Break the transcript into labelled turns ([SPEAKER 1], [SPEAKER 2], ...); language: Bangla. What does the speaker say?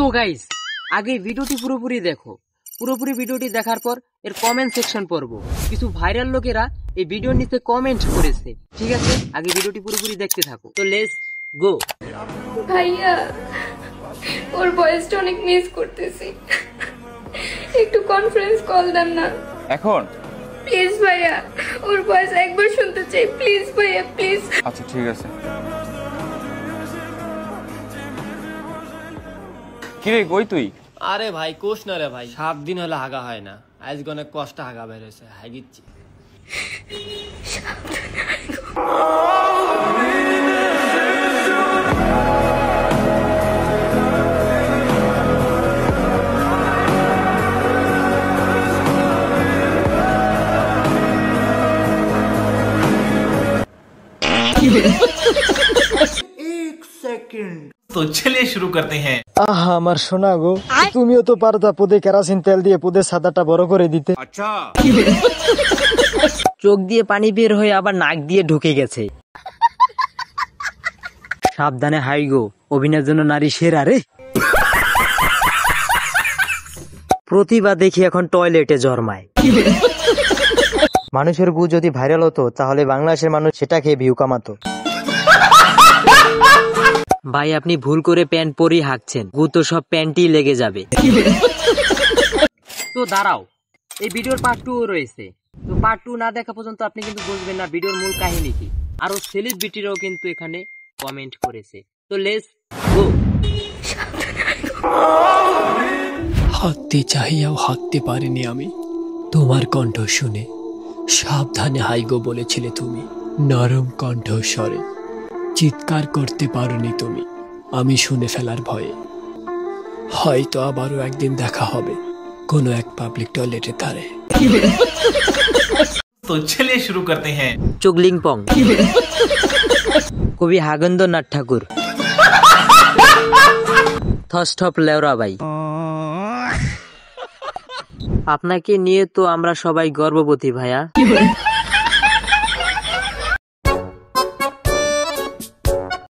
[SPEAKER 1] তো গাইস, আগে ভিডিওটি পুরোপুরি দেখো। পুরোপুরি ভিডিওটি দেখার পর এর কমেন্ট সেকশন পড়বো। কিছু ভাইরাল লোকেরা এই ভিডিওর নিচে কমেন্ট করেছে, ঠিক আছে? আগে ভিডিওটি পুরোপুরি দেখতে থাকো। তো লেটস গো।
[SPEAKER 2] ভাইয়া, ওর ভয়েসটা অনেক মিস করতেছি, একটু কনফারেন্স কল দেন না
[SPEAKER 3] এখন।
[SPEAKER 2] প্লিজ ভাইয়া, ওর ভয়েস একবার শুনতে চাই, প্লিজ ভাইয়া প্লিজ।
[SPEAKER 3] আচ্ছা ঠিক আছে। কিরে কই তুই?
[SPEAKER 4] আরে ভাই কোষ না রে ভাই, 7 দিন হলে হাগা হয় না। আজকে অনেক কষ্ট হাগা বের হয়েছে, হাগিচ্ছি।
[SPEAKER 5] तो चलिए शुरू करते हैं।
[SPEAKER 6] আহা আমার সোনা গো, তুমিও তো পারতা পুদে কেরাসিন তেল দিয়ে পুদে সাদাটা বড় করে দিতে।
[SPEAKER 5] अच्छा
[SPEAKER 1] চোখ দিয়ে পানি বের হয়ে আবার নাক দিয়ে ঢুকে গেছে। সাবধানে হাই গো, অভিনয়ের জন্য নারী সেরা রে। প্রতিভা দেখি এখন টয়লেটে জন্মায়।
[SPEAKER 6] মানুষের গু যদি ভাইরাল হতো তাহলে বাংলাদেশের মানুষ সেটা খেয়ে ভিউ কামাতো।
[SPEAKER 1] ভাই আপনি ভুল করে প্যান্ট পরেই হাঁকছেন, গু তো সব প্যান্টই লেগে যাবে। তো দাঁড়াও, এই ভিডিওর পার্ট 2 রয়েছে। তো পার্ট 2 না দেখা পর্যন্ত আপনি কিন্তু বুঝবেন না ভিডিওর মূল কাহিনী কি। আরো সেলিব্রিটিরাও কিন্তু এখানে কমেন্ট করেছে। তো লেটস গো।
[SPEAKER 7] হাঁকতে চাহিয়াও হাঁকতে পারিনি আমি তোমার কণ্ঠ শুনে। সাবধানে হাইগো বলেছিলে তুমি নরম কণ্ঠ স্বরে। চিৎকার করতে পারোনি তুমি আমি শুনে ফেলার ভয়ে। হয়তো আবারও একদিন দেখা হবে কোনো এক পাবলিক টয়লেটের ধারে।
[SPEAKER 5] तो चलिए शुरू करते हैं।
[SPEAKER 1] চুগলিং পং, কবি হাগেন্দ্রনাথ ঠাকুর। থস্টপ লেওরা ভাই, আপনাকে নিয়ে তো আমরা সবাই গর্ববতী ভাইয়া।